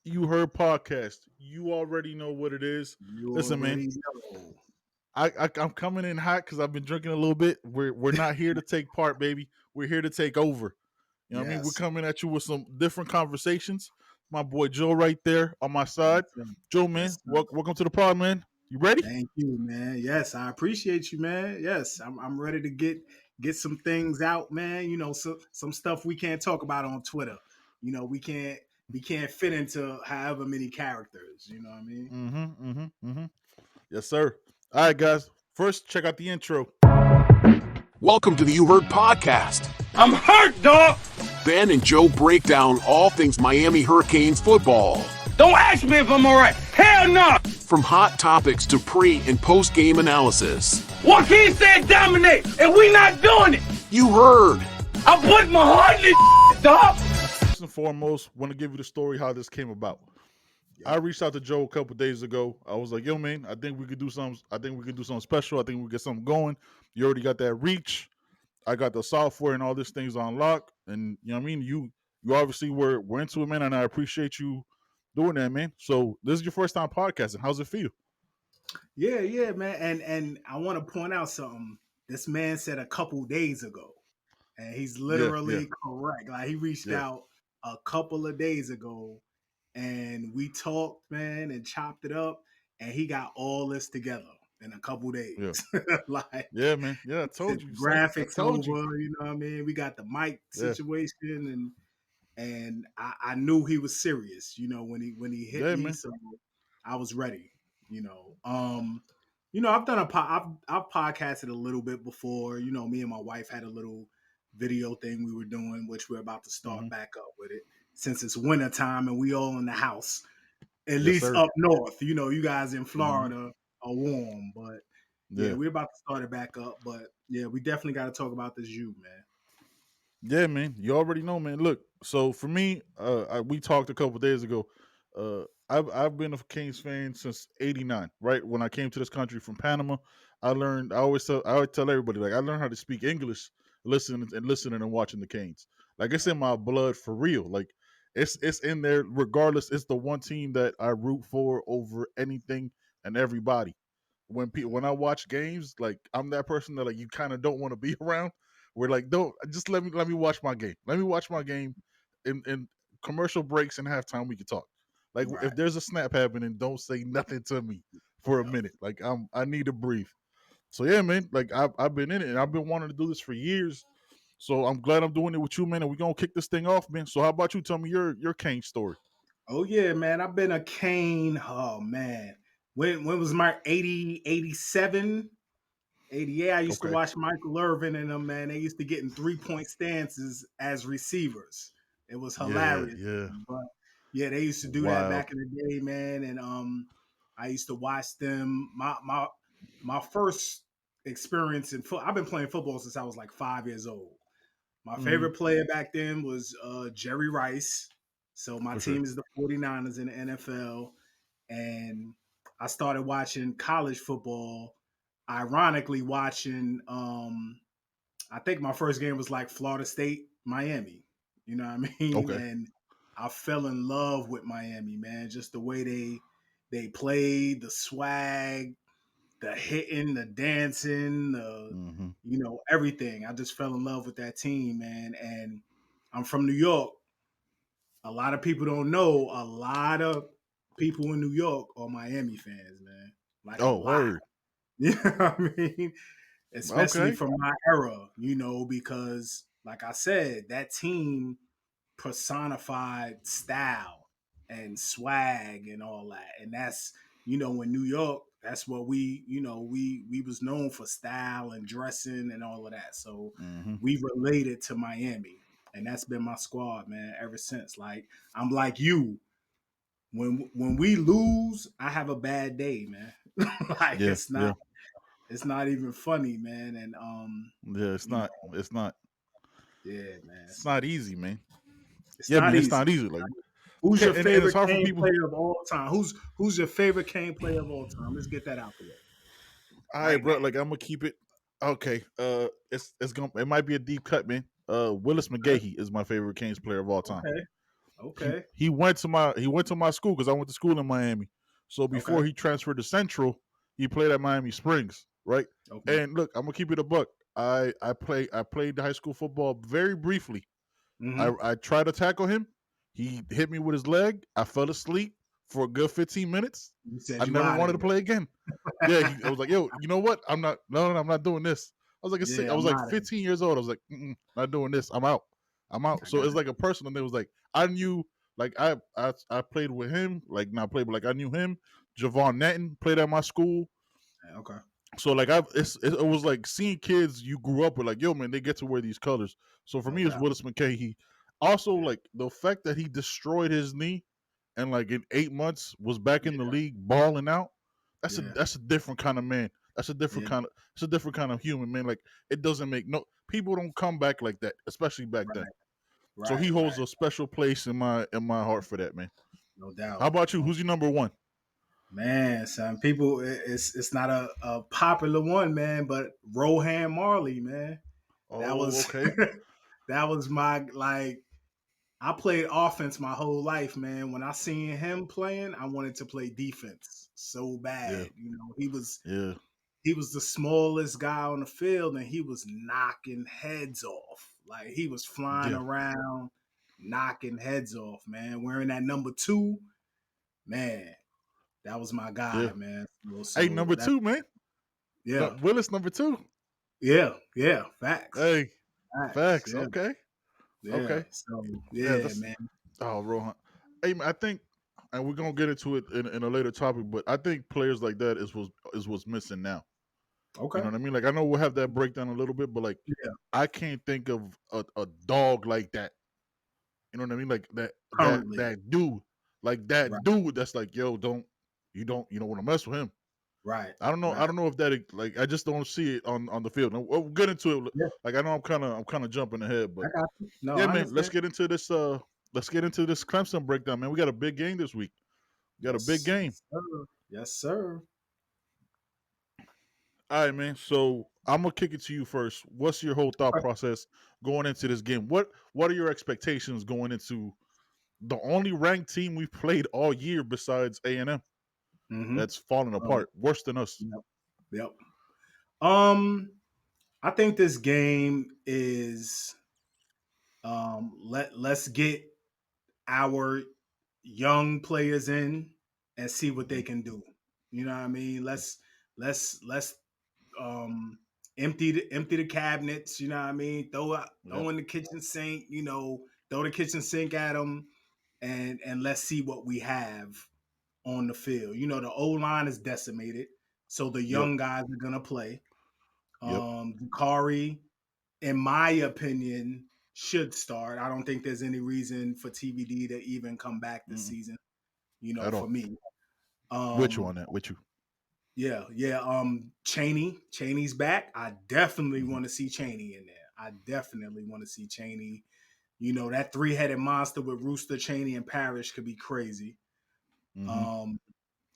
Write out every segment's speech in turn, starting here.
You Heard podcast. You already know what it is. You Listen, man, already know. I'm coming in hot because I've been drinking a little bit. We're not here to take part, baby. We're here to take over. You know what I mean? We're Yes. coming at you with some different conversations. My boy Joe right there on my side. Yes, sir. Joe, Yes, man, sir. welcome to the pod, man. You ready? Thank you, man. Yes, I appreciate you, man. Yes, I'm ready to get some things out, man. Some stuff we can't talk about on Twitter. We can't fit into however many characters. You know what I mean? Yes, sir. All right, guys. First, check out the intro. Welcome to the You Heard podcast. I'm hurt, dog. Ben and Joe break down all things Miami Hurricanes football. Don't ask me if I'm all right. Hell no. From hot topics to pre- and post-game analysis. Joaquin said dominate, and we not doing it. You Heard. I put my heart in this, dog. First and foremost, want to give you the story how this came about. I reached out to Joe a couple days ago. I was like, "Yo, man, I think we could do something. I think we could do something special. I think we could get something going. You already got that reach. I got the software and all these things on lock. And you know what I mean? You obviously we're into it, man, and I appreciate you doing that, man. So this is your first time podcasting. How's it feel? Yeah, man. And I want to point out something. This man said a couple days ago, and he's Yeah. literally correct. Like he reached Yeah. out a couple of days ago, and we talked, man, and chopped it up, and he got all this together in a couple Yeah. days. Like Yeah, man. Yeah, I told the you, son. I graphics told you. over, you know what I mean? We got the mic Yeah. situation, and I knew he was serious, when he hit Yeah, me, man. so I was ready, I've done I've podcasted a little bit before. Me and my wife had a little video thing we were doing, which we're about to start Mm-hmm. back up with it since it's winter time and we all in the house, at Yes, least sir. up north. You guys in Mm-hmm. Florida are warm, but yeah, Yeah. we're about to start it back up. But yeah, we definitely got to talk about this man. Yeah, man. You already know, man. Look, so for me, we talked a couple days ago. I've been a Kings fan since '89. Right when I came to this country from Panama, I learned. I always tell everybody like I learned how to speak English, listening and watching the Canes. Like it's in my blood for real. Like it's in there regardless. It's the one team that I root for over anything and everybody. When I watch games, like I'm that person that like you kind of don't want to be around. We're like, don't just let me watch my game. Let me watch my game in commercial breaks and halftime. We can talk. Like if Right. there's a snap happening, don't say nothing to me for a Yep. minute. Like I need to breathe. So yeah, man. Like I've been in it and I've been wanting to do this for years. So I'm glad I'm doing it with you, man. And we're gonna kick this thing off, man. So how about you tell me your Kane story? Oh yeah, man. I've been a Kane. Oh man. When was my 80, 87? 88, I used to Okay. watch Michael Irvin and them, man. They used to get in 3-point stances as receivers. It was Yeah, hilarious. yeah. But yeah, they used to do that Wild. back in the day, man. And I used to watch them. My first experience in football, I've been playing football since I was like 5 years old. My Mm-hmm. favorite player back then was Jerry Rice. So my For sure. team is the 49ers in the NFL. And I started watching college football, ironically watching I think my first game was like Florida State, Miami. You know what I mean? Okay. And I fell in love with Miami, man. Just the way they played, the swag, the hitting, the dancing, Mm-hmm. everything. I just fell in love with that team, man. And I'm from New York. A lot of people don't know. A lot of people in New York are Miami fans, man. Like a Oh, lot. word. You know what I mean? Especially Okay. from my era, because like I said, that team personified style and swag and all that. And that's, in New York, that's what we was known for style and dressing and all of that. So Mm-hmm. we related to Miami. And that's been my squad, man, ever since. Like I'm like you. When we lose, I have a bad day, man. Like Yeah, yeah. it's not even funny, man. And Yeah, it's you know, not. It's not. yeah, man. It's So not easy, man. it's Yeah, not man. It's easy. not easy. Like, Who's your and it's favorite hard for Kane people. player of all time? Who's your favorite Kane player of all time? Let's get that out the way All right, right now. bro. Like, I'm gonna keep it. Okay. It's gonna. It might be a deep cut, man. Willis Okay, McGahee is my favorite Kings player of all time. okay, Okay. He went to my school because I went to school in Miami. So Okay. before he transferred to Central, he played at Miami Springs, right? Okay. And look, I'm gonna keep it a buck. I played high school football very briefly. Mm-hmm. I tried to tackle him. He hit me with his leg. I fell asleep for a good 15 minutes. You said I you never out of wanted to play again. Yeah, I was like, yo, you know what? I'm not. No, I'm not doing this. Yeah, I was I'm like out of here. 15 years old. I was like, not doing this. I'm out. I'm out. I So got it's like a personal thing. It was like I knew, like I played with him, like not played, but like I knew him. Javon Netton played at my school. it. Okay. So like it was like seeing kids you grew up with, like yo man, they get to wear these colors. So for No me, it's doubt. Willis McKay. He also Yeah. like the fact that he destroyed his knee, and like in 8 months was back in the Yeah. league balling out. Yeah. That's a different kind of man. That's a different Yeah. kind of it's a different kind of human man. Like it doesn't make no people don't come back like that, especially back then. Right. So he Right. holds Right. a special place in my heart for that man. No How doubt. about you? Who's your number one? Man, son, people, it's not a popular one, man, but Rohan Marley, man, that Oh, was okay. that was my like. I played offense my whole life, man. When I seen him playing, I wanted to play defense so Yeah, bad. You know, yeah, he was the smallest guy on the field, and he was knocking heads off. Like he was flying yeah, around, knocking heads off, man. Wearing that number 2, man. That was my yeah. guy, man. Hey, So number that, two, man. yeah, Willis number two. yeah. Facts, Hey, facts. facts. Yeah, Okay, yeah. okay. So Yeah, yeah, that's man. Rohan. Hey, man, I think, and we're gonna get into it in a later topic, but I think players like that is what's missing now. You know Okay. what I mean? Like I know we'll have that breakdown a little bit, but like Yeah. I can't think of a dog like that. You know what I mean? Like Currently, that dude, like right, that dude. That's like, yo, you don't want to mess with him. right, I right. don't know if that like I just don't see it on the field. And we'll get into it. Yeah, Like I know I'm kind of jumping ahead, I but got you. No, yeah, I man, understand. let's get into this Clemson breakdown, man. We got a big game this week. We got a big Yes, game. yes, sir. Yes, sir. All right, man. So I'm gonna kick it to you first. What's your whole thought Okay. process going into this game? What are your expectations going into the only ranked team we've played all year besides A&M Mm-hmm. that's falling Oh, apart, worse than us? yep, yep. Um, I think this game is let's get our young players in and see what Mm-hmm. they can do. You know what I mean? Let's um empty the cabinets, you know what I mean? Yep. Throw in the kitchen sink, throw the kitchen sink at them and let's see what we have on the field. You know, the O line is decimated, so the Yep. young guys are gonna play. Yep. Dakari, in my opinion, should start. I don't think there's any reason for TBD to even come back this Mm-mm. season, At for all. me. With you Um, on that. With you. yeah, yeah. Cheney's back. I definitely Mm-hmm. want to see Cheney in there. I definitely want to see Cheney. You know, that three-headed monster with Rooster, Cheney, and Parrish could be crazy. Mm-hmm. Um,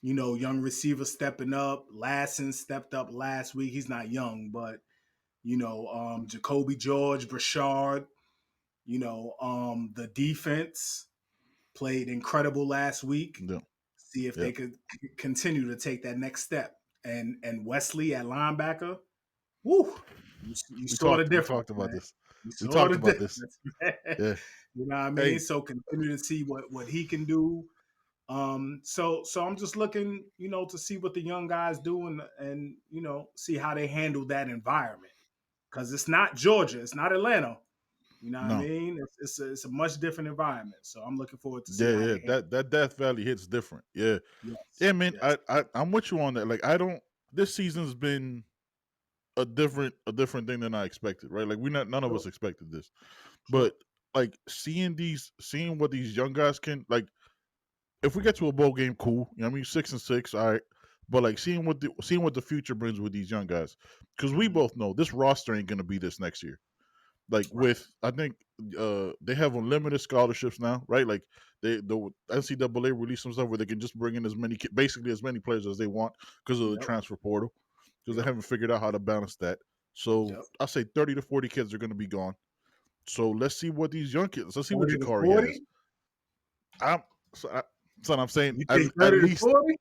young receiver stepping up. Lassen stepped up last week. He's not young, but Jacoby George, Brashard, the defense played incredible last week. Yep. See if they Yep. could continue to take that next step. And Wesley at linebacker, woo, you saw the We difference, talked about man. this. You We saw talked the about this. difference, man. Yeah. You know what I mean? Hey. So continue to see what he can do. So I'm just looking, to see what the young guys do and see how they handle that environment. Because it's not Georgia, it's not Atlanta. You know what I No. mean? It's a much different environment. So I'm looking forward to see Yeah, how yeah. they handle. That Death Valley hits different. Yeah. Yes, Yeah, man. yes, I'm with you on that. Like I don't this season's been a different thing than I expected, right? Like we not none of sure, us expected this. sure. But like seeing what these young guys can like if we get to a bowl game, cool. You know what I mean? 6-6, all right. But like seeing what the future brings with these young guys. Because we Mhm. both know this roster ain't gonna be this next year. Like Right. with I think they have unlimited scholarships now, right? Like the NCAA released some stuff where they can just bring in basically as many players as they want because of the Yep. transfer portal because they Yep. haven't figured out how to balance that. So Yep. I say 30 to 40 kids are going to be gone. So let's see what these young kids. Let's see what 30 to Jakari has. 40. I'm so, son. I'm saying You think at 30 to least 40?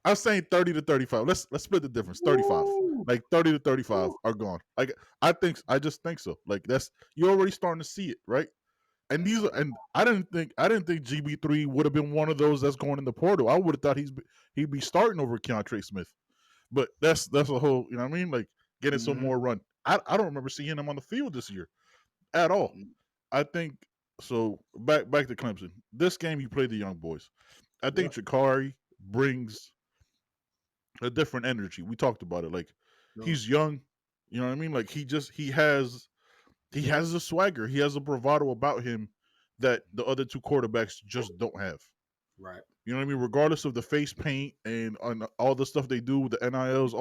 I'm saying 30 to 35. Let's split the difference. 35. Woo, Like 30 to 35 woo. are gone. Like I just think so. Like that's you're already starting to see it, right? And these are, and I didn't think GB3 would have been one of those that's going in the portal. I would have thought he'd be starting over Keontre Smith. But that's a whole, you know what I mean? Like getting some Mhm. more run. I don't remember seeing him on the field this year at all. I think so. Back to Clemson. This game he played the young boys. I Yeah, think Jakari brings a different energy. We talked about it. Like sure. he's young, you know what I mean? Like he has a swagger. He has a bravado about him that the other two quarterbacks just don't have. Right. You know what I mean? Regardless of the face paint and on all the stuff they do with the NILs,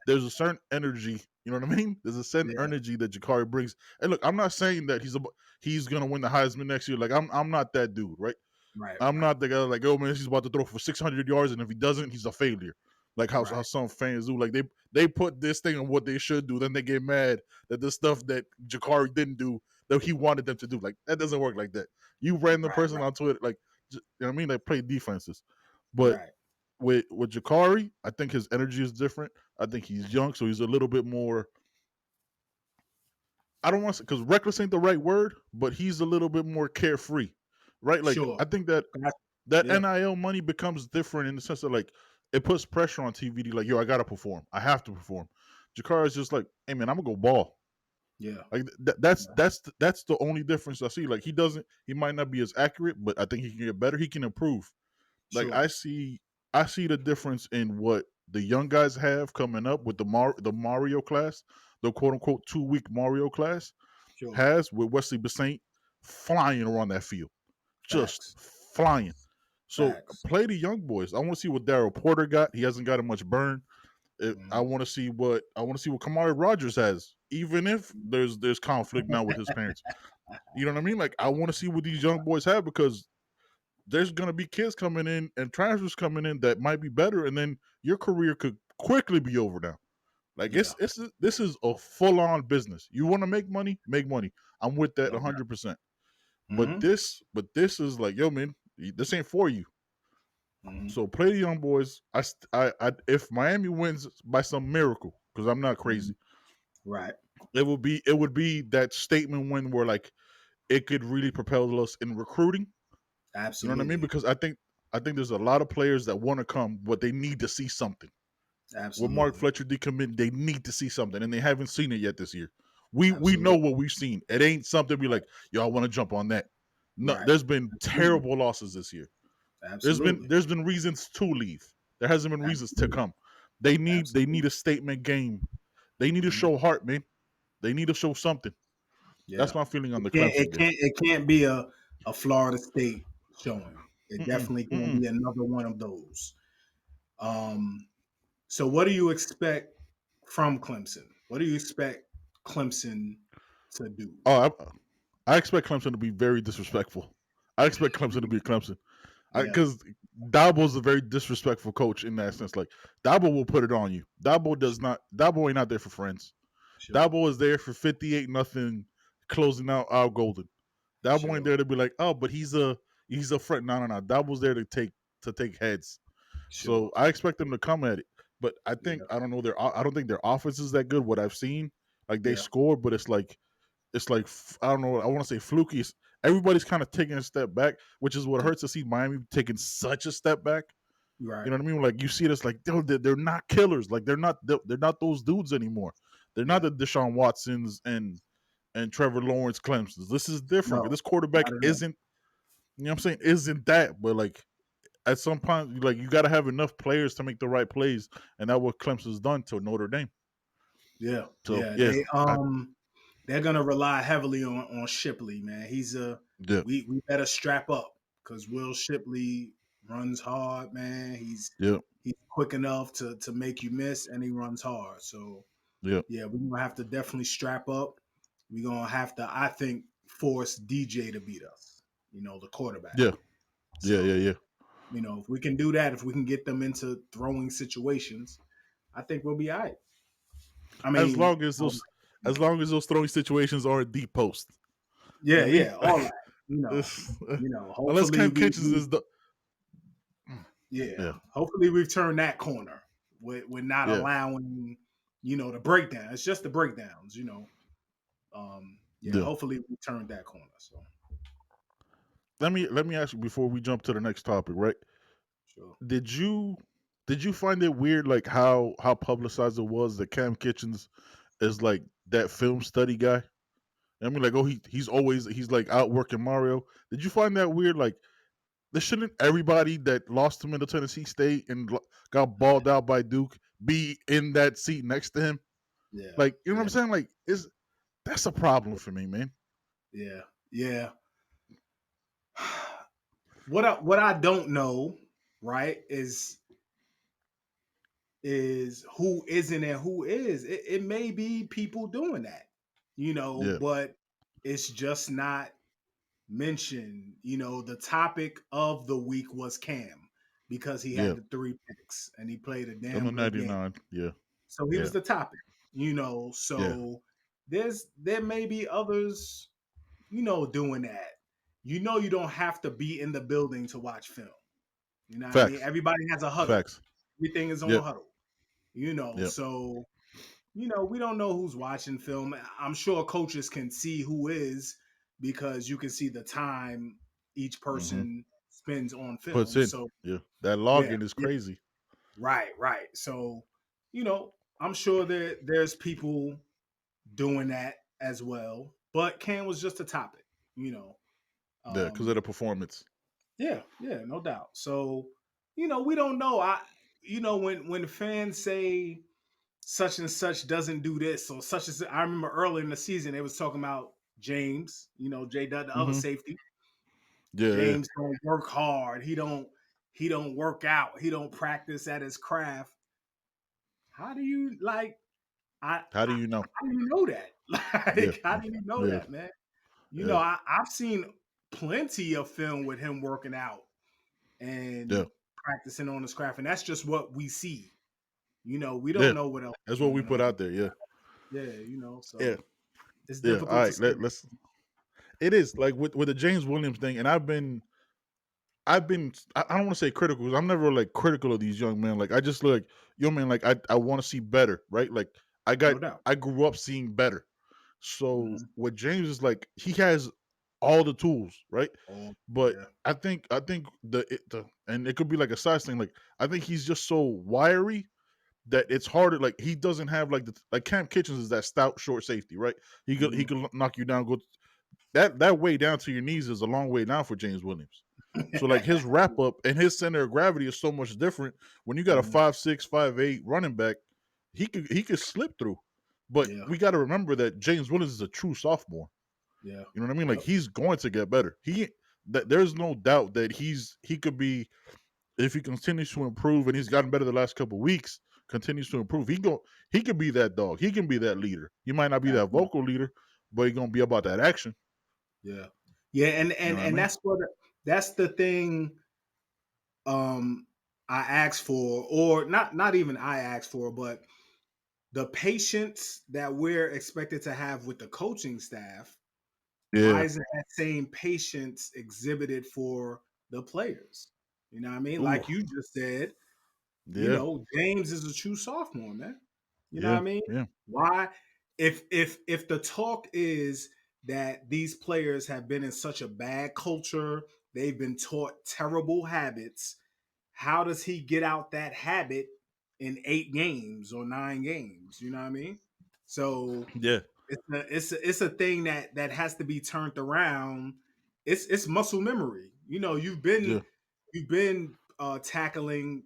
there's a certain energy. You know what I mean? There's a certain Yeah. energy that Jakari brings. And look, I'm not saying that he's gonna win the Heisman next year. Like I'm not that dude, right? Right. I'm Right. not the guy like, oh man, he's about to throw for 600 yards, and if he doesn't, he's a failure. Like how Right. some fans do. Like they put this thing on what they should do, then they get mad that the stuff that Jakari didn't do that he wanted them to do. Like that doesn't work like that. You random Right. person Right. on Twitter, like you know what I mean, they play defenses. But Right. with Jakari, I think his energy is different. I think he's young, so he's a little bit more. I don't want to because reckless ain't the right word, but he's a little bit more carefree, right? Like Sure. I think that Gotcha. that Yeah. NIL money becomes different in the sense that like it puts pressure on TVD. Like yo, I gotta perform. I have to perform. Jakari is just like, hey man, I'm gonna go ball. Yeah. Like that's the only difference I see. Like he doesn't. He might not be as accurate, but I think he can get better. He can improve. Like Sure. I see the difference in what the young guys have coming up with the Mario class, the quote unquote 2 week Mario class Sure. has with Wesley Bassett flying around that field, just Facts. flying. So Facts. play the young boys. I want to see what Daryl Porter got. He hasn't gotten much burn. I Mhm. want to see what Kamari Rogers has, even if there's conflict now with his parents. You know what I mean? Like I want to see what these young boys have because there's gonna be kids coming in and transfers coming in that might be better, and then your career could quickly be over now. Like Yeah. this is a full on business. You want to make money, make money. I'm with that No doubt. 100%. But Mhm. this is like, yo, man, this ain't for you. Mhm. So play the young boys. If Miami wins by some miracle, because I'm not Mhm. crazy, Right. it would be that statement win where like it could really propel us in recruiting. You know what I mean? Absolutely. Because I think there's a lot of players that want to come, but they need to see something. With Mark Absolutely. Fletcher decommitting, they need to see something, and they haven't seen it yet this year. We know Absolutely. what we've seen. It ain't something be like, yo, I want to jump on that. No, Right. there's been Absolutely. terrible losses this year. There's been Absolutely. there's been reasons to leave. There hasn't been reasons to Absolutely. come. They need Absolutely. a statement game. They need to Mhm. show heart, man. They need to show something. That's Yeah. my feeling on It the can't Clemson game. it can't be a Florida State showing. It Mm-mm, definitely can't mm-mm. be another one of those. Um so what do you expect from Clemson? What do you expect Clemson to do? Oh, I expect Clemson to be very disrespectful. I expect Clemson to be Clemson. Yeah, Because Dabo's a very disrespectful coach in that sense. Like Dabo will put it on you. Dabo does not. Dabo ain't out there for friends. sure, Dabo is there for 58-0, closing out Al Golden. Dabo ain't sure, there to be like, oh, but he's a friend. No, no, no. Dabo's there to take heads. So sure. I expect them to come at it. But Yeah, I don't know I don't think their offense is that good. What I've seen, like they yeah, score, but it's like I don't know. I want to say fluky. Everybody's kind of taking a step back, which is what yeah. hurts to see Miami taking such a step back. You Right. know what I mean? Like you see this, like they're not killers. Like they're not those dudes anymore. They're not Yeah. the Deshaun Watsons and Trevor Lawrence Clemsons. This is different. No, This quarterback not at all. isn't. You know what I'm saying? Isn't that? But like at some point, like you got to have enough players to make the right plays, and that's what Clemson's done to Notre Dame. Yeah, So yeah. yeah, I They're gonna rely heavily on Shipley, man. yeah We better strap up because Will Shipley runs hard, man. yeah He's quick enough to make you miss, and he runs hard. So yeah yeah, we're gonna have to definitely strap up. We're gonna have to, I think, force DJ to beat us. The quarterback. yeah yeah yeah So yeah. if we can do that, if we can get them into throwing situations, I think we'll be all right. I As mean, long as those as long as those throwing situations are a deep post. You yeah, know what I mean? yeah, all that. You know, It's, unless hopefully Cam Kitchens is the yeah, yeah, hopefully we've turned that corner with not yeah. allowing, the breakdown. It's just the breakdowns, yeah, Yeah. hopefully we turned that corner. So Let me ask you before we jump to the next topic, right? sure. Did you did you find it weird like how publicized it was that Cam Kitchens is like that film study guy? I mean, like, oh, he's like out working Mario. Did you find that weird? Like, there shouldn't everybody that lost him in the Tennessee State and got balled out by Duke be in that seat next to him? Yeah, Like, you know what yeah, I'm saying? Like, is that's a problem for me, man. yeah, yeah. What I don't know, right, is who isn't and who is. It may be people doing that, Yeah, but it's just not mentioned. The topic of the week was Cam because he yeah. had the 3 picks and he played a On the damn good game. 99. Yeah, So he yeah, was the topic, yeah. so there may be others, doing that. You don't have to be in the building to watch film. You know what I mean? Facts, Everybody has a huddle. facts. Everything is on Yep, huddle. yep. So we don't know who's watching film. I'm sure coaches can see who is because you can see the time each Hmm. person spends on Puts film. in. So Yeah, that yeah, login is yeah, crazy. right, right. So I'm sure there's people doing that as well. But Cam was just a topic, you know. Yeah, because of Um, the performance. yeah, yeah, no doubt. So we don't know. When fans say such and such doesn't do this or such as I remember early in the season they was talking about James, Jay Dud, the other Hmm. safety. Yeah, yeah. James don't work hard. He don't work out. He don't practice at his craft. How do you like How do you know? how do you know that? Yeah, Like how do you know yeah, that, man? yeah, I've seen plenty of film with him working out yeah, and practicing on his craft, and that's just what we see. We yeah. don't know what else That's is what we going put on. out there. Yeah, Yeah, yeah, so it's yeah. All difficult to right, say. let's. It is like with the James Williams thing, and I've been I don't want to say critical because I'm never like critical of these young men. Like I just like young man, like I want to see better, right? Like I got No doubt. I grew up seeing better. So Mhm. what James is like, he has all the tools, right? Oh, But yeah. I think the and it could be like a size thing. Like I think he's just so wiry that it's harder. Like he doesn't have like like Cam Kitchens is that stout short safety, right? He Mhm. could knock you down. Go that way down to your knees is a long way down for James Williams. So like his wrap up and his center of gravity is so much different. When you got a Mhm. 5'6", 5'8" running back, he could slip through. But Yeah. we got to remember that James Williams is a true sophomore. Yeah. You know what I mean? Like Yep. he's going to get better. There's no doubt that he could be, if he continues to improve, and he's gotten better the last couple of weeks, continues to improve. He could be that dog. He can be that leader. He might not be that Absolutely. vocal leader, but he's gonna be about that action. Yeah. Yeah, and You and know what I and mean? that's the thing um I asked for, or not even I asked for, but the patience that we're expected to have with the coaching staff, why Yeah. isn't that same patience exhibited for the players? You know what I mean? Ooh. Like you just said, Yeah. James is a true sophomore, man. You know what Yeah. I mean? Yeah. Why? If the talk is that these players have been in such a bad culture, they've been taught terrible habits, how does he get out that habit in 8 games or 9 games? You know what I mean? So Yeah. it's a thing that has to be turned around. It's muscle memory. Yeah. You've been tackling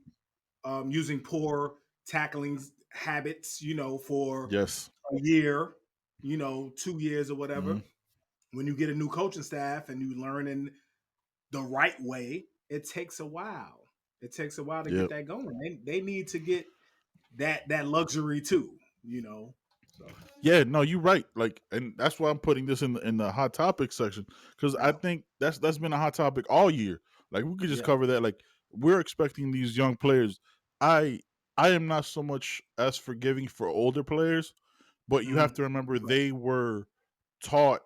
using poor tackling habits, for Yes. a year, 2 years or whatever. Hmm. When you get a new coaching staff and you learn in the right way, it takes a while. It takes a while to Yeah. get that going. They need to get that luxury too, you know. So Yeah. No, you're right. Like, and that's why I'm putting this in the hot topic section, because I yeah, think that's been a hot topic all year. Like we could just yeah, cover that. Like we're expecting these young players. I I am not so much as forgiving for older players, but you have mhm, to remember right, they were taught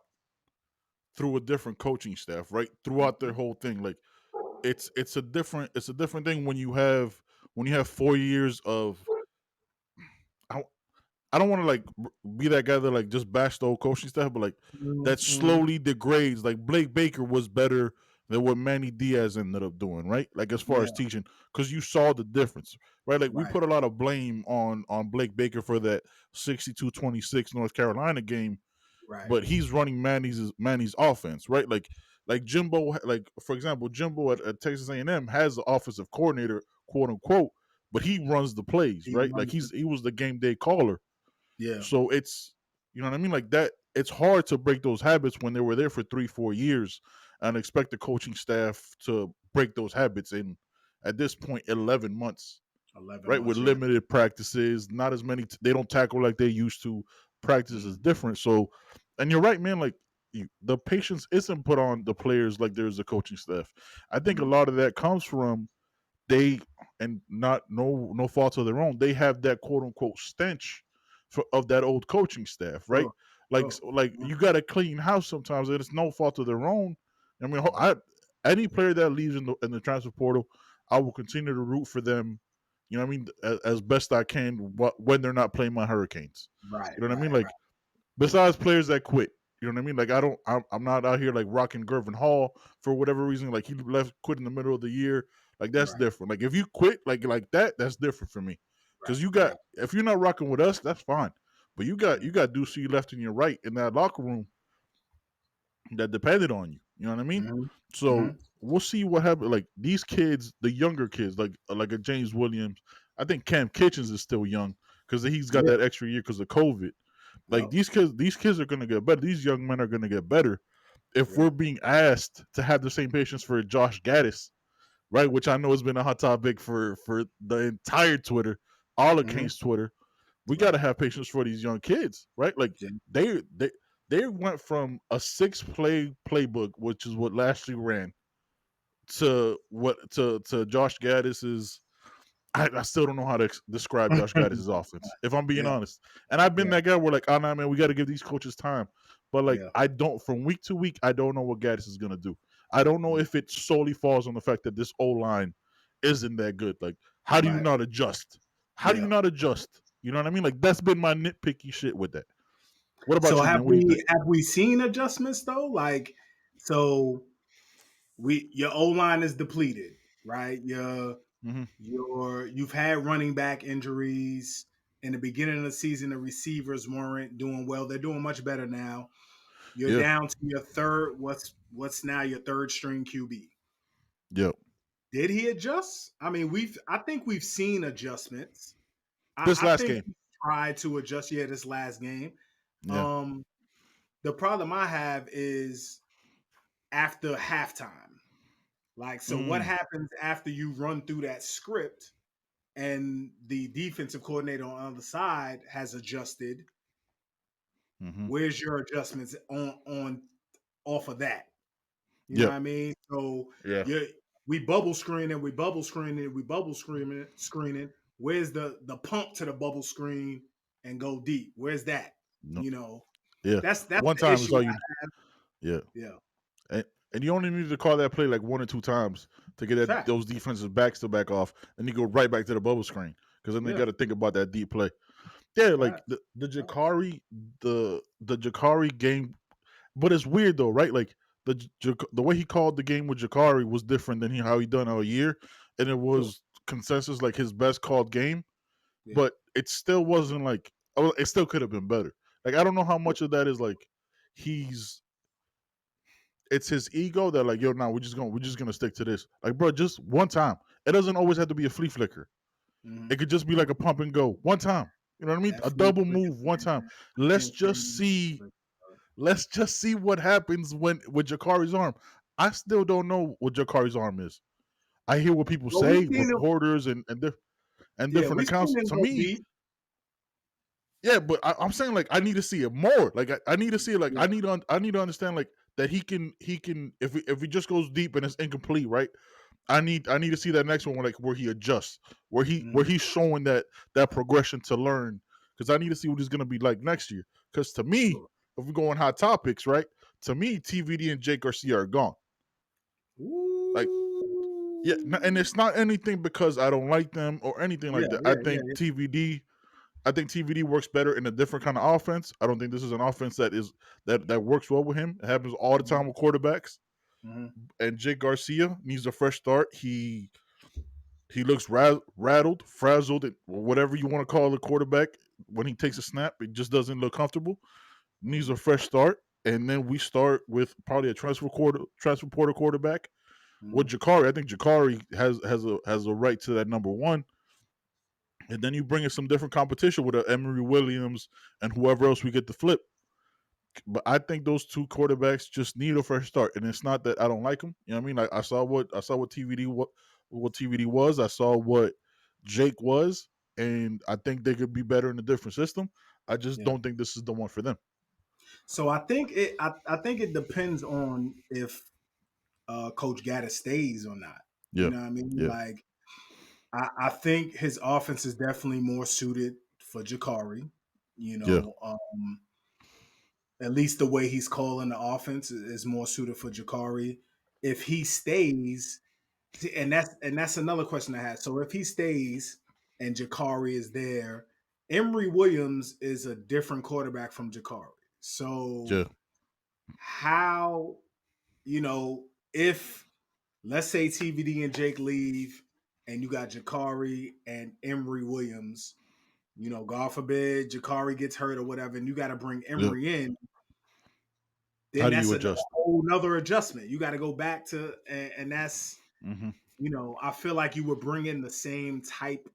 through a different coaching staff, right? Throughout their whole thing. Like it's a different thing when you have 4 years of I, I don't want to like be that guy that like just bash the old coaching staff, but like that Mm-hmm. slowly degrades. Like Blake Baker was better than what Manny Diaz ended up doing, right? Like as far Yeah. as teaching, because you saw the difference, right? Like we Right. put a lot of blame on Blake Baker for that 62-26 North Carolina game, Right. but he's running Manny's offense, right? Like Jimbo, like for example, Jimbo at Texas A&M has the offensive coordinator, quote unquote, but he runs the plays, He right? Like runs it. he was the game day caller. Yeah. So it's you know what I mean, like that. It's hard to break those habits when they were there for 3-4 years, and expect the coaching staff to break those habits in at this point 11 months, 11 right? With months. Yeah. limited practices, not as many. They don't tackle like they used to. Practice is Mm-hmm. different. So, and you're right, man. Like the patience isn't put on the players like there's the coaching staff. I think a lot of that comes from they and not no fault of their own. They have that quote unquote stench of that old coaching staff, right? Sure. Like Sure. you got to clean house sometimes, and it's no fault of their own. I mean, Mm-hmm. any player that leaves in the transfer portal, I will continue to root for them. You know what I mean? As best I can, when they're not playing my Hurricanes. Right. You know what I Right. mean? Right. Like besides players that quit. You know what I mean? Like I'm not out here like rocking Gervin Hall for whatever reason. Like he left, quit in the middle of the year. Like that's Right. different. Like if you quit like that, that's different for me. Because Right. you got Right. if you're not rocking with us, that's fine. But Mm-hmm. you got Ducey left and your right in that locker room that depended on you. You know what I mean? Mm-hmm. So Mm-hmm. we'll see what happens. Like these kids, the younger kids, like a James Williams. I think Cam Kitchens is still young because he's got Yeah. that extra year because of COVID. Like Yep. these kids are gonna get better. These young men are gonna get better if Yeah. we're being asked to have the same patience for Josh Gaddis, right? Which I know has been a hot topic for the entire Twitter, all of Mm-hmm. Kane's Twitter. We got Right. to have patience for these young kids, right? Like Yeah. they they they went from a 6 play playbook, which is what Lashley ran, to Josh Gaddis's. I still don't know how to describe Josh Gaddis' offense, if I'm being Yeah. honest. And I've been Yeah. that guy where like, oh no, man, we got to give these coaches time. But like, Yeah. I don't from week to week, I don't know what Gaddis is gonna do. I don't know Mm. if it solely falls on the fact that this O line isn't that good. Like, how do you Right. not adjust? How do you Yeah. not adjust? You know what I mean? Like that's been my nitpicky shit with that. What about So you, man? What do you think? have we seen adjustments though? Like, so your O line is depleted, right? Mm-hmm. You've had running back injuries in the beginning of the season. The receivers weren't doing well. They're doing much better now. You're Yeah. down to your third. What's now your third string QB? Yep. Did he adjust? I mean, I think we've seen adjustments. This I last think game. he tried to adjust. Yeah, this last game. Yeah. Um, the problem I have is after halftime. Like, so what Mm. happens after you run through that script and the defensive coordinator on the other side has adjusted? Mm-hmm. Where's your adjustments on off of that? You know what Yep. I mean? So Yeah. you we bubble screening, we bubble screening, we bubble screening. Where's the pump to the bubble screen and go deep? Where's that? No. You know, Yeah. that's One the time is issue. all you. Yeah. Yeah, And you only need to call that play like 1 or 2 times to get fact. those defensive backs to back off, and you go right back to the bubble screen because then they Yeah, got to think about that deep play. Yeah, like fact. the Fact. Jakari the Jakari game, but it's weird though, right? Like the way he called the game with Jakari was different than how he done all year, and it Sure. was consensus like his best called game, Yeah. but it still wasn't like it still could have been better. Like I don't know how Yeah. much of that is like he's it's his ego that like, yo, now we're just gonna stick to this. Like, bro, just one time. It doesn't always have to be a flea flicker. Mm-hmm. It could just be like a pump and go one time. You know what I mean? That A flea double flicker, move one time. man. I Let's can't stand just that see. flea Let's just see what happens when with Jakari's arm. I still don't know what Jakari's arm is. I hear what people Well, we've say, seen him. reporters and Yeah, different we've seen accounts. him To go me, deep. yeah, but I'm saying like I need to see it more. Like I need to see it. Like Yeah. I need to understand like that he can if he just goes deep and it's incomplete, right? I need to see that next one where he adjusts, where Mm-hmm. he's showing that progression to learn. Because I need to see what he's gonna be like next year. Because to me, Sure. if we go on hot topics, right? to me, TVD and Jake Garcia are gone. Like, yeah, and Ooh. it's not anything because I don't like them or anything Yeah, like that. yeah, yeah, yeah. I think TVD works better in a different kind of offense. I don't think this is an offense that works well with him. It happens all the time with quarterbacks. Mm-hmm. And Jake Garcia needs a fresh start. He looks rattled, frazzled, or whatever you want to call the quarterback when he takes a snap. It just doesn't look comfortable. Needs a fresh start, and then we start with probably a transfer portal quarterback with Mm-hmm. Jakari. I think Jakari has a right to that number one. And then you bring in some different competition with Emery Williams and whoever else we get to flip. But I think those two quarterbacks just need a fresh start, and it's not that I don't like them. You know what I mean? Like I saw what TVD was. I saw what Jake was, and I think they could be better in a different system. I just Yeah. don't think this is the one for them. So I think it depends on if Coach Gaddis stays or not. You Yeah, know what I mean? yeah, Like I think his offense is definitely more suited for Jakari. You yeah, know, at least the way he's calling the offense is more suited for Jakari. If he stays, and that's another question I had. So if he stays and Jakari is there, Emory Williams is a different quarterback from Jakari. So yeah, how, if let's say TVD and Jake leave and you got Jakari and Emory Williams, God forbid Jakari gets hurt or whatever, and you got to bring yeah. Emory in, then How do that's you a adjust? whole nother adjustment. You got to go back to, and that's, Mm-hmm. I feel like you would bring in the same type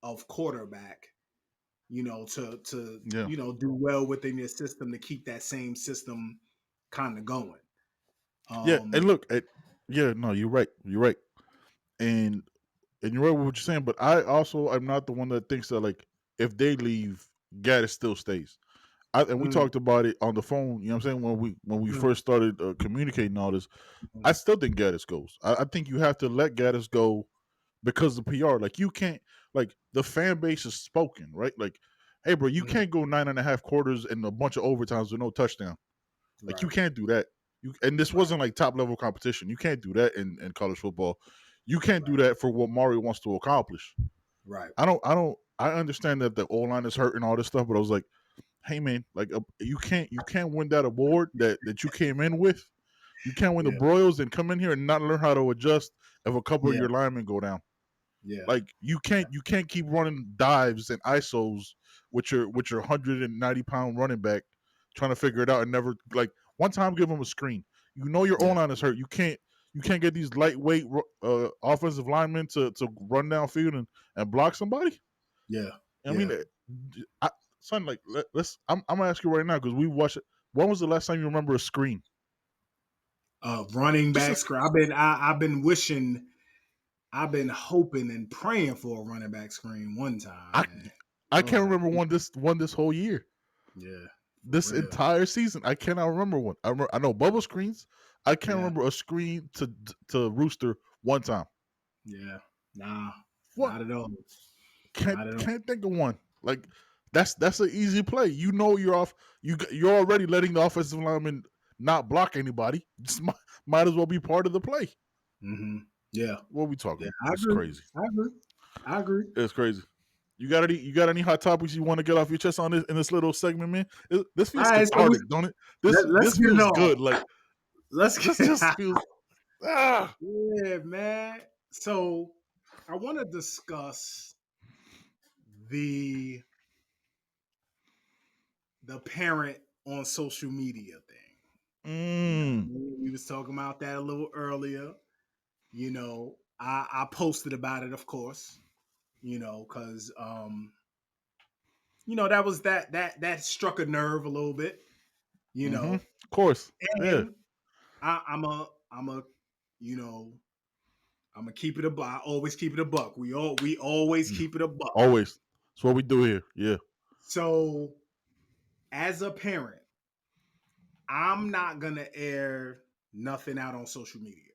of quarterback, to Yeah, do well within your system to keep that same system kind of going. yeah. And Um, look, yeah, no, you're right. You're right. And and you're right with what you're saying. But I also am not the one that thinks that like if they leave, Gaddis still stays. And we mm, talked about it on the phone. You know what I'm saying when we mm, first started communicating all this. I mm, still think Gaddis goes. I think you have to let Gaddis go because of PR. Like you can't like the fan base is spoken, right? Like, hey, bro, you mm, can't go 9.5 quarters and a bunch of overtimes with no touchdown. Like you right, can't do that. And this right, wasn't like top level competition. You can't do that in college football. You can't do right, that for what Mario wants to accomplish. right. I understand that the O line is hurting all this stuff, but I was like, hey man, like you can't win that award that you came in with. You can't win the Yeah, broils and come in here and not learn how to adjust if a couple of yeah, your linemen go down. yeah, Like you can't keep running dives and isos with your 190-pound running back trying to figure it out and never like one time give him a screen. You know your O yeah, line is hurt. You can't get these lightweight offensive linemen to run downfield and block somebody. yeah, I yeah. mean, I, son, like let's. I'm gonna ask you right now because we watched it. When was the last time you remember a screen? Running Just back a, screen. I've been wishing, I've been hoping and praying for a running back screen one time, I man. I can't Oh, remember one this whole year. yeah, for This real. entire season, I cannot remember one. I know bubble screens. I can't Yeah, remember a screen to Rooster one time. yeah. Nah, What? not at all. Can't Not at all. can't think of one. Like that's an easy play. You know you're off. You're already letting the offensive lineman not block anybody. Just might as well be part of the play. Mm-hmm. Yeah, What are we talking yeah. about? I It's agree. crazy. I agree. I agree. It's crazy. You got any hot topics you want to get off your chest on this in this little segment, man? This All feels right, so cathartic, don't it? let's This get it feels on. good. Like Let's this get just feels ah. yeah, man. So I want to discuss the the parent on social media thing. Mm, We was talking about that a little earlier. I posted about it, of course. Because that was that struck a nerve a little bit. You mm-hmm. know, Of course. Yeah. and I'm a you know I'm gonna keep it a buck. I always keep it a buck. We always Yeah. keep it a buck. Always. That's what we do here. Yeah. So as a parent, I'm not gonna air nothing out on social media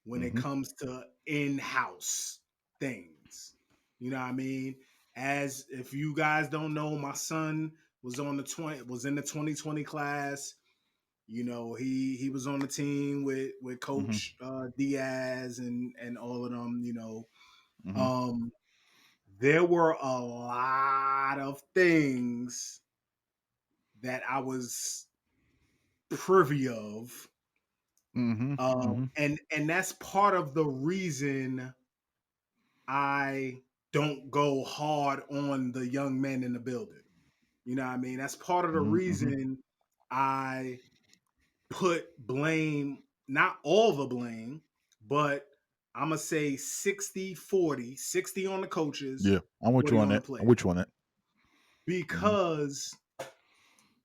when it Mm-hmm. comes to in-house things. You know what I mean? As if you guys don't know, my son was in the 2020 class. You know, he was on the team with Mm-hmm. Coach Diaz and all of them. You know, Mm-hmm. um, there were a lot of things that I was privy of, Mm-hmm. Mm-hmm. and that's part of the reason I don't go hard on the young men in the building. You know what I mean? That's part of the Mm-hmm. reason I put blame, not all the blame, but I'm going to say 60-40, 60 on the coaches, Yeah, I'm with you 40 on on the that. I'm players. with you on that. Mm-hmm. Because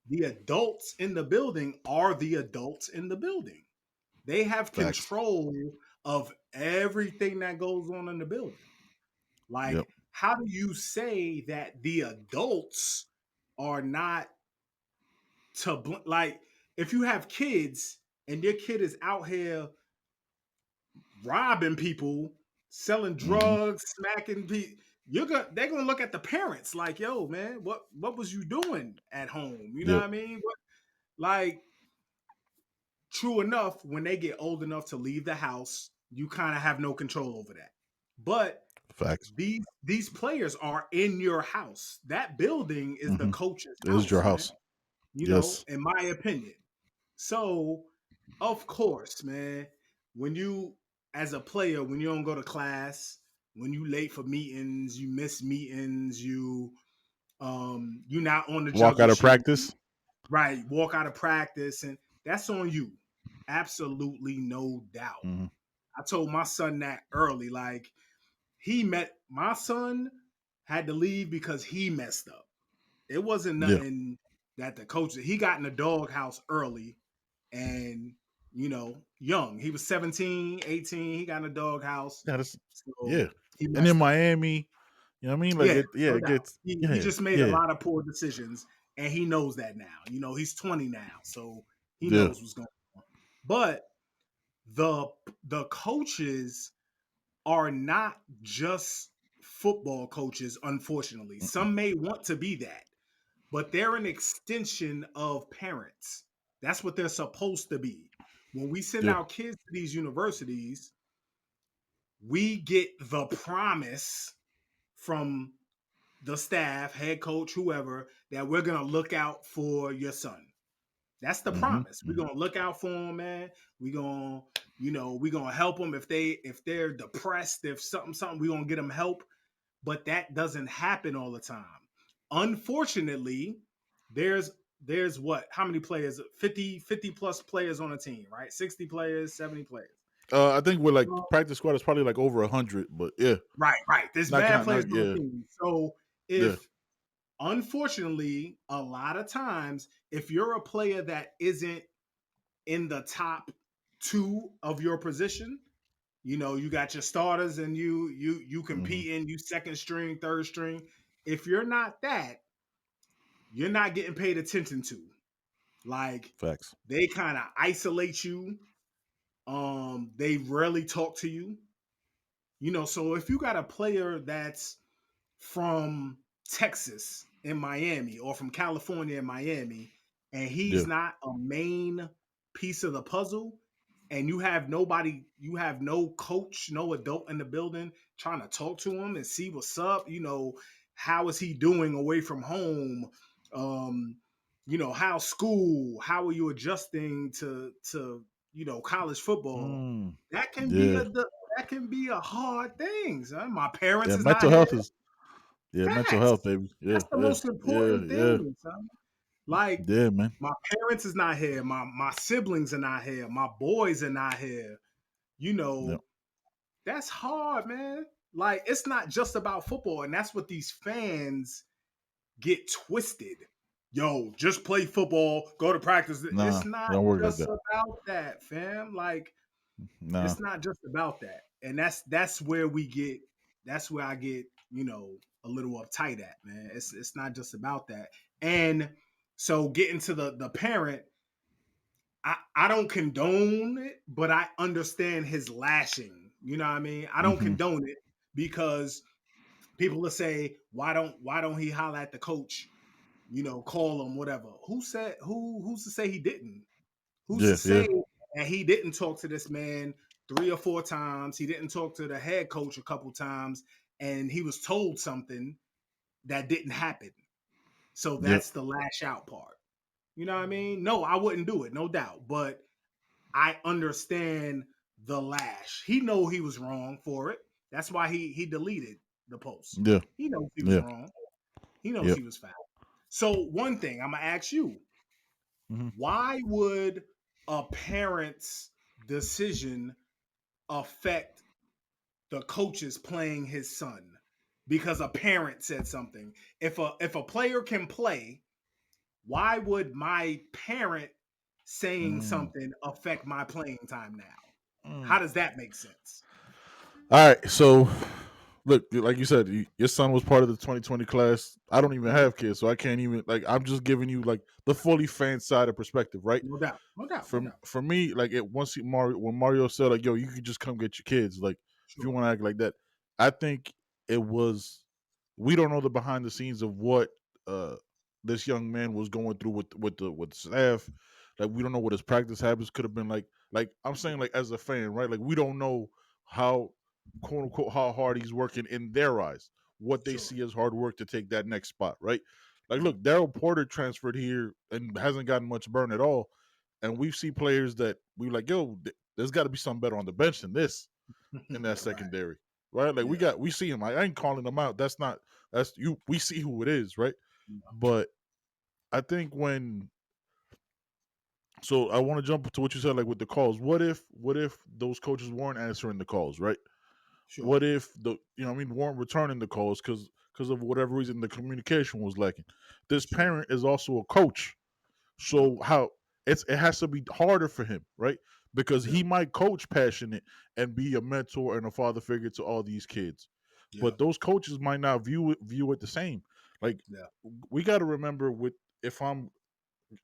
the adults in the building are the adults in the building. They have Facts. control of everything that goes on in the building. Yep. Like, how do you say that the adults are not like, if you have kids and your kid is out here robbing people, selling Mm-hmm. drugs, smacking people, they're gonna look at the parents like, yo, man, what was you doing at home? You know what Yep. I mean? Like, true enough, when they get old enough to leave the house, you kind of have no control over that. But Facts. these players are in your house. That building is the Mm-hmm. coach's It is your house, man. house. You know, Yes. in my opinion. So, of course, man, when you, as a player, when you don't go to class, when you late for meetings, you miss meetings, you're not on the Walk juggle out of sheet, practice. right? Walk out of practice, and that's on you. Absolutely no doubt. Mm-hmm. I told my son that early. Like, my son had to leave because he messed up. It wasn't Yeah. nothing that the coach, he got in the doghouse early and, young. He was 17, 18. He got in the doghouse. Yeah. That's So yeah. he And in messed up. Miami, you know what I mean? Like Yeah, it. Yeah. no It doubt. gets. He Yeah. just made a Yeah. lot of poor decisions and he knows that now. He's 20 now. So he Yeah. knows what's going on. But the the coaches are not just football coaches, unfortunately. Mm-mm. Some may want to be that, but they're an extension of parents. That's what they're supposed to be. When we send Yeah. our kids to these universities, we get the promise from the staff, head coach, whoever, that we're going to look out for your son. That's the Mm-hmm. promise. We're gonna look out for them, man. We're gonna help them if they're depressed, if something, we're gonna get them help. But that doesn't happen all the time. Unfortunately, there's what? How many players? 50 plus players on a team, right? 60 players, 70 players. I think with like Well, practice squad is probably like over 100, but yeah, right. There's not mad count. players Not on yeah. the team. So Yeah. if unfortunately, a lot of times, if you're a player that isn't in the top two of your position, you got your starters and you Mm-hmm. competing, you second string, third string. If you're not that, you're not getting paid attention to. Like, Facts. they kind of isolate you. They rarely talk to you. So if you got a player that's from Texas in Miami or from California in Miami, and he's Yeah. not a main piece of the puzzle, and you have no coach, no adult in the building trying to talk to him and see what's up, how is he doing away from home? How's school? How are you adjusting to college football? Mm. That can be Yeah. a hard thing, son. My parents Yeah. is not Mental here. health is. Yeah. Mental Facts. health, baby. Yeah. That's the Yeah. most Yeah. important Yeah. thing, son. Like, Yeah, man. my parents is not here. My siblings are not here. My boys are not here. You Yeah. know, that's hard, man. Like, it's not just about football, and that's what these fans get twisted. Yo, just play football, go to practice. Nah, It's not it don't work like just that. about that, fam. Like, Nah. it's not just about that. And that's where I get, a little uptight at, man. It's not just about that. And so, getting to the parent, I don't condone it, but I understand his lashing. You know what I mean? I don't Mm-hmm. condone it because people will say, why don't he holler at the coach? Call him, whatever. Who's to say he didn't? Who's to Yeah, say yeah, that he didn't talk to this man 3 or 4 times? He didn't talk to the head coach a couple times, and he was told something that didn't happen. So yeah. that's the lash out part. You know what I mean? No, I wouldn't do it, no doubt. But I understand the lash. He know he was wrong for it. That's why he deleted the post. Yeah, He knows he was yeah, wrong. He knows yeah. he was foul. So one thing I'm gonna ask you: Hmm. why would a parent's decision affect the coaches playing his son? Because a parent said something. If a player can play, why would my parent saying Mm, something affect my playing time now? mm. How does that make sense? All right, so look, like you said, your son was part of the 2020 class. I don't even Mhm. have kids, so I can't even like. I'm just giving you like the fully fan side of perspective, right? No doubt, no doubt, no From doubt. for me, like it once Mario when Mario said like, "Yo, you could just come get your kids," like if you Sure, want to act like that, I think it was. We don't know the behind the scenes of what uh this young man was going through with the staff. Like we don't know what his practice habits could have been like. Like I'm saying, like as a fan, right? Like we don't know how quote unquote how hard he's working in their eyes, what they sure. see as hard work to take that next spot, right? Like look, Daryl Porter transferred here and hasn't gotten much burn at all, and we see players that we like, yo, there's got to be something better on the bench than this in that Right. secondary, right? Like Yeah. we see him. I ain't calling him out. That's not that's you. We see who it is, right? Yeah. But I think when so I want to jump to what you said, like with the calls. What if those coaches weren't answering the calls, right? Sure. What if the I mean weren't returning the calls because of whatever reason the communication was lacking. This Sure. parent is also a coach. Yeah. So how it has to be harder for him, right? Because Yeah. he might coach passionate and be a mentor and a father figure to all these kids, Yeah. but those coaches might not view it the same. Like Yeah. we got to remember with if I'm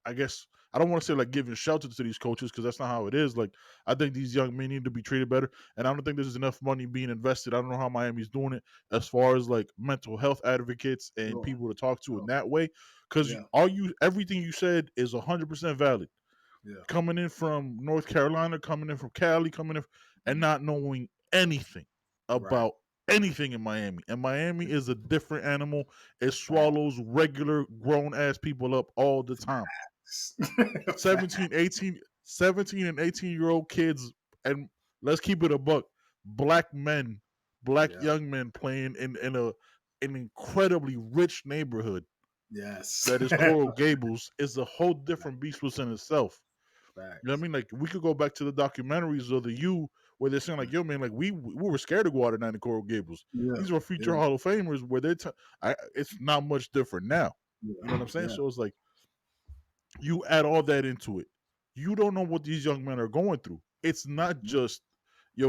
I guess I don't want to say like giving shelter to these coaches because that's not how it is. Like I think these young men need to be treated better, and I don't think there's enough money being invested. I don't know how Miami's doing it as far as like mental health advocates and Sure. people to talk to in Sure. that way. Because Yeah. all you everything you said is 100% valid. Yeah. Coming in from North Carolina, coming in from Cali, coming in and not knowing anything Right. about anything in Miami. And Miami is a different animal. It Facts. swallows regular grown ass people up all the time. Facts. 17, 18, 17 and 18-year-old kids, and let's keep it a buck. Black men, black Yeah. young men playing in an incredibly rich neighborhood Yes. that is Coral Gables is a whole different beast within itself. You know what I Facts. mean? Like we could go back to the documentaries of the U where they're saying like, "Yo, man, like we were scared to go out at night in Coral Gables." Yeah. These are future Yeah. Hall of Famers where it's not much different now. You know what Yeah. I'm saying? Yeah. So it's like you add all that into it. You don't know what these young men are going through. It's not just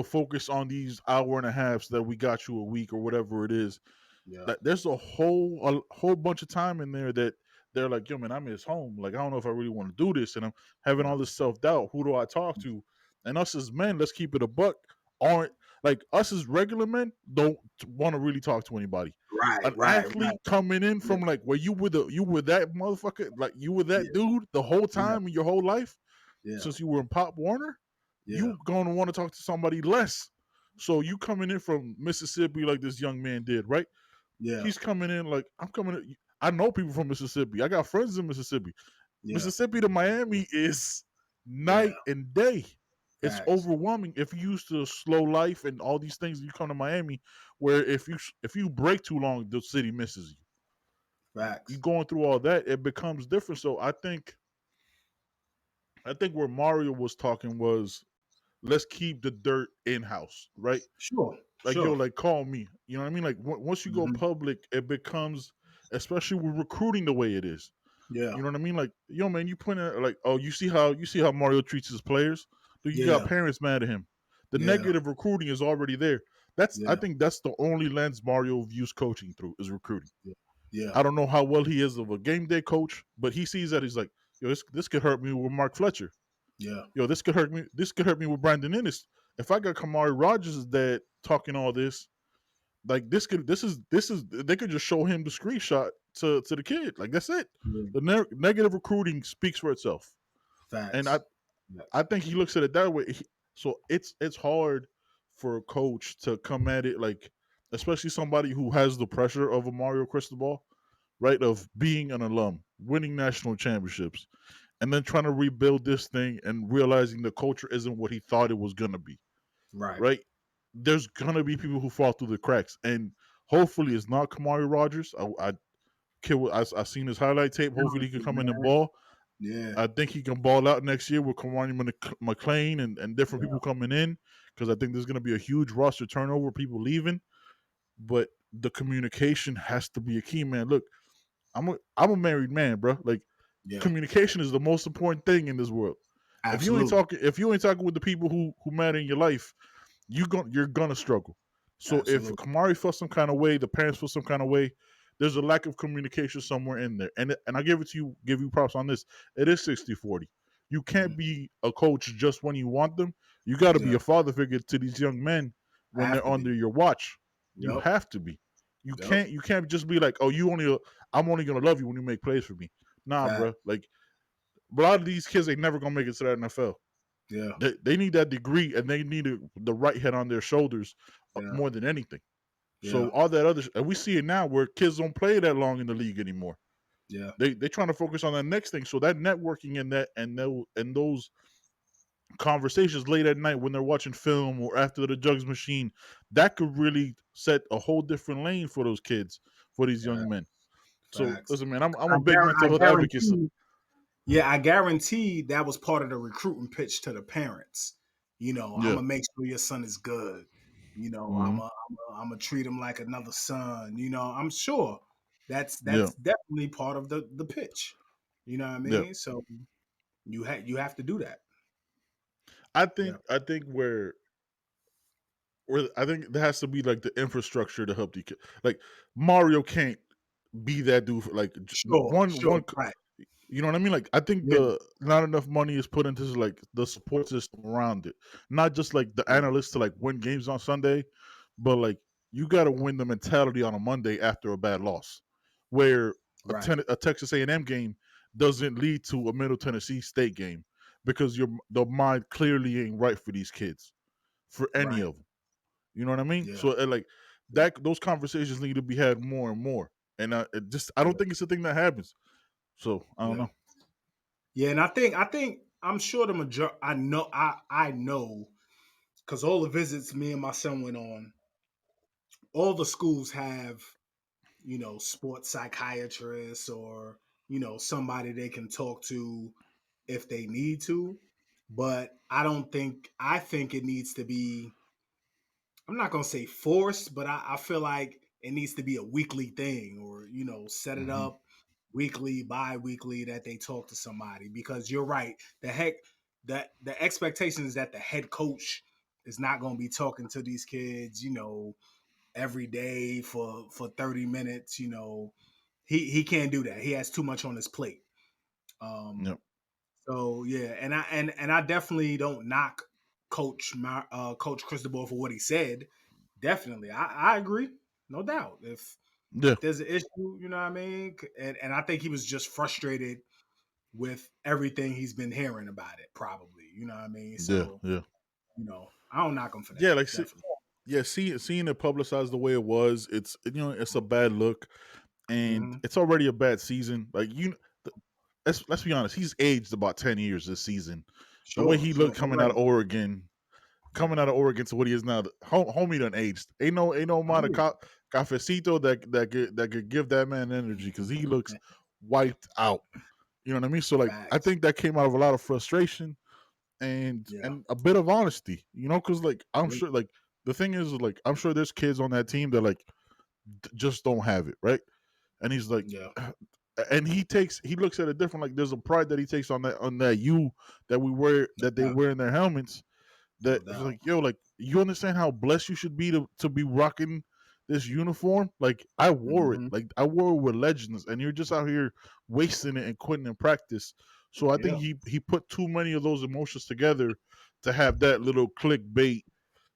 focus on these hour and a halves that we got you a week or whatever it is. Yeah. That there's a whole bunch of time in there that they're like, yo, man, I miss home. Like, I don't know if I really want to do this, and I'm having Yeah. all this self doubt. Who do I talk to? And us as men, let's keep it a buck. Aren't like us as regular men don't want to really talk to anybody. Right. An Right. Right. athlete coming in Yeah. from like where you were that motherfucker, like you were that Yeah. dude the whole Yeah. time in your whole life Yeah. since you were in Pop Warner, Yeah. you gonna want to talk to somebody less. So you coming in from Mississippi like this young man did, right? Yeah. He's coming in like I'm coming in. I know people from Mississippi. I got friends in Mississippi. Yeah. Mississippi to Miami is Yeah. night and day. It's Facts. overwhelming. If you used to slow life and all these things, you come to Miami, where if you break too long, the city misses you. You Facts. going through all that, it becomes different. So I think where Mario was talking was let's keep the dirt in house, right? Sure. Like yo, Sure. like call me. You know what I mean? Like once you go Hmm. public, it becomes, especially with recruiting the way it is. Yeah. You know what I mean? Like yo, man, you put in like, oh, you see how Mario treats his players. Do you got Yeah. parents mad at him? The Yeah. negative recruiting is already there. I Yeah. think that's the only lens Mario views coaching through is recruiting. Yeah. Yeah. I don't know how well he is of a game day coach, but he sees that he's like, yo, this could hurt me with Mark Fletcher. Yeah. Yo, this could hurt me. This could hurt me with Brandon Ennis. If I got Kamari Rogers' dad talking all this, like this is they could just show him the screenshot to the kid. Like that's it. Yeah. The negative recruiting speaks for itself. And I Facts. Yeah. I think he looks at it that way. So it's hard for a coach to come at it like, especially somebody who has the pressure of a Mario Cristobal, right? Of being an alum, winning national championships, and then trying to rebuild this thing and realizing the culture isn't what he thought it was gonna be, Right. right? There's gonna be people who fall through the cracks, and hopefully it's not Kamari Rogers. I seen his highlight tape. Hopefully he can come in and Man. ball. Yeah. I think he can ball out next year with Kamari McLean and different Yeah. people coming in, because I think there's going to be a huge roster turnover, people leaving. But the communication has to be a key, man. Look, I'm a married man, bro. Like, Yeah. communication is the most important thing in this world. Absolutely. If you ain't talking with the people who matter in your life, you're gonna struggle. So if Absolutely. Kamari felt some kind of way, the parents feel some kind of way, there's a lack of communication somewhere in there. And I give you props on this. It is 60-40. You Mhm. can't be a coach just when you want them. You got to be Yeah. a father figure to these young men when Have they're to be. under your watch. You Yep. have to be. Yep. You can't just be like, oh, I'm only gonna love you when you make plays for me. Nah, Fact. bro. Like, a lot of these kids ain't never gonna make it to the NFL. Yeah. They need that degree, and they need the right head on their shoulders Yeah. more than anything. So Yeah. all that other, and we see it now where kids don't play that long in the league anymore. Yeah. They trying to focus on that next thing. So that networking and those conversations late at night when they're watching film or after the jugs machine, that could really set a whole different lane for those kids, for these Yeah. young men. So Facts. listen, man, I'm a big I mental health advocate. So, guarantee. Yeah, I guarantee that was part of the recruiting pitch to the parents. I'm yeah, gonna make sure your son is good. hmm I'm gonna treat him like another son. I'm sure yeah, that's definitely part of the pitch. You know what I yeah. mean? So you have to do that. Yeah. I think where I think there has to be like the infrastructure to help the kid. Like, Mario can't be that dude for like Sure. Sure. Right. you know what I mean? Like, I think Yeah. the not enough money is put into like the support system around it. Not just like the Yeah. analysts to like win games on Sunday, but like you got to win the mentality on a Monday after a bad loss, where Right. a Texas A&M game doesn't lead to a Middle Tennessee State game because the mind clearly ain't right for these kids, for any Right. of them. You know what I mean? Yeah. So like Yeah. that, those conversations need to be had more and more. And I Yeah. don't think it's a thing that happens. So I don't Yeah. know. Yeah. And I think I'm sure the major. I know because all the visits me and my son went on, all the schools have sports psychiatrists or somebody they can talk to if they need to. But I think it needs to be, I'm not gonna say forced, but I feel like it needs to be a weekly thing, or set it Hmm. up weekly, bi-weekly, that they talk to somebody. Because you're right, that the expectation is that the head coach is not going to be talking to these kids every day for 30 minutes. He can't do that. He has too much on his plate. um Yep. so yeah, and I definitely don't knock Coach Cristobal for what he said. Definitely, I agree, no doubt. Yeah. If there's an issue, you know what I mean, and I think he was just frustrated with everything he's been hearing about it, probably. You know what I mean? Yeah. So Yeah. I don't knock him for that. Yeah. Like, Definitely. yeah. Seeing it publicized the way it was, it's a bad look, and Hmm. it's already a bad season. Like, let's be honest, he's aged about 10 years this season. The way Sure, he sure, looked already. coming out of Oregon to what he is now, homie done aged. Ain't no amount of Oh, cafecito that could give that man energy, because he looks wiped out. You know what I mean? So like, I facts. think that came out of a lot of frustration Yeah. and a bit of honesty. Because like, I'm Yeah. sure, like, the thing is, like, I'm sure there's kids on that team that like just don't have it, right? And he's like, Yeah. and he looks at it different. Like, there's a pride that he takes on that U that we wear, that they No, wear in their helmets. no That it's doubt. like, yo, like, you understand how blessed you should be to be rocking this uniform? Like, I wore it. Hmm. Like, I wore it with legends, and you're just out here wasting it and quitting in practice. So I think Yeah. he put too many of those emotions together to have that little clickbait,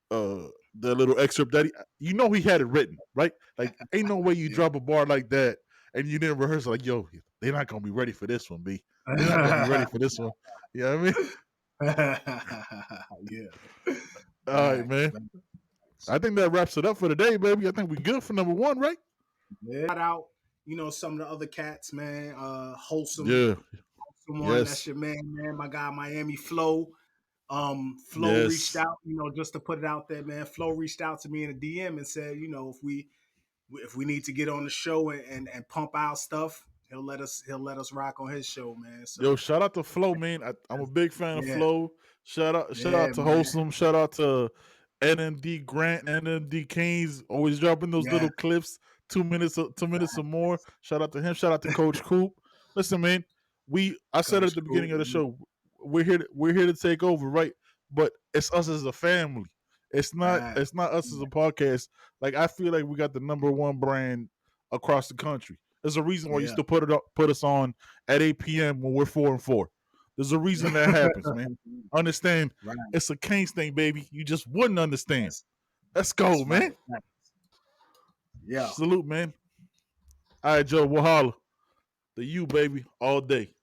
the little excerpt that he had it written, right? Like, ain't no way you Yeah. drop a bar like that and you didn't rehearse it. Like, yo, they're not gonna be ready for this one, B. They're not gonna be ready for this one. You know what I mean? Yeah. All right, Facts, man. facts. I think that wraps it up for today, baby. I think we good for number 1, right? Yeah. Shout out, some of the other cats, man. Wholesome Yeah. one. That's Yes. your man. My guy, Miami Flow. Flo reached Yes. out, just to put it out there, man. Flo reached out to me in a DM and said, if we need to get on the show and pump out stuff, he'll let us rock on his show, man. Yo, So shout out to Flo, man. I'm a big fan of yeah, Flo. Shout out yeah, to man. Wholesome. Shout out to NMD Grant, NMD Keynes, always dropping those Yeah, little clips, 2 minutes or more. Shout out to him. Shout out to Coach Coop. Listen, man, I said it Coach at the Cool. beginning of the show. We're here to take over, right? But it's us as a family. It's not Right. it's not us as a podcast. Like, I feel like we got the number 1 brand across the country. There's a reason why you Yeah. still put us on at 8 p.m. when we're 4-4. There's a reason that happens, man. Understand? Right. It's a Keynes thing, baby. You just wouldn't understand. That's, Let's that's go, right. man. Right. Yeah. Salute, man. All right, Joe. We'll holler. The you, baby, all day.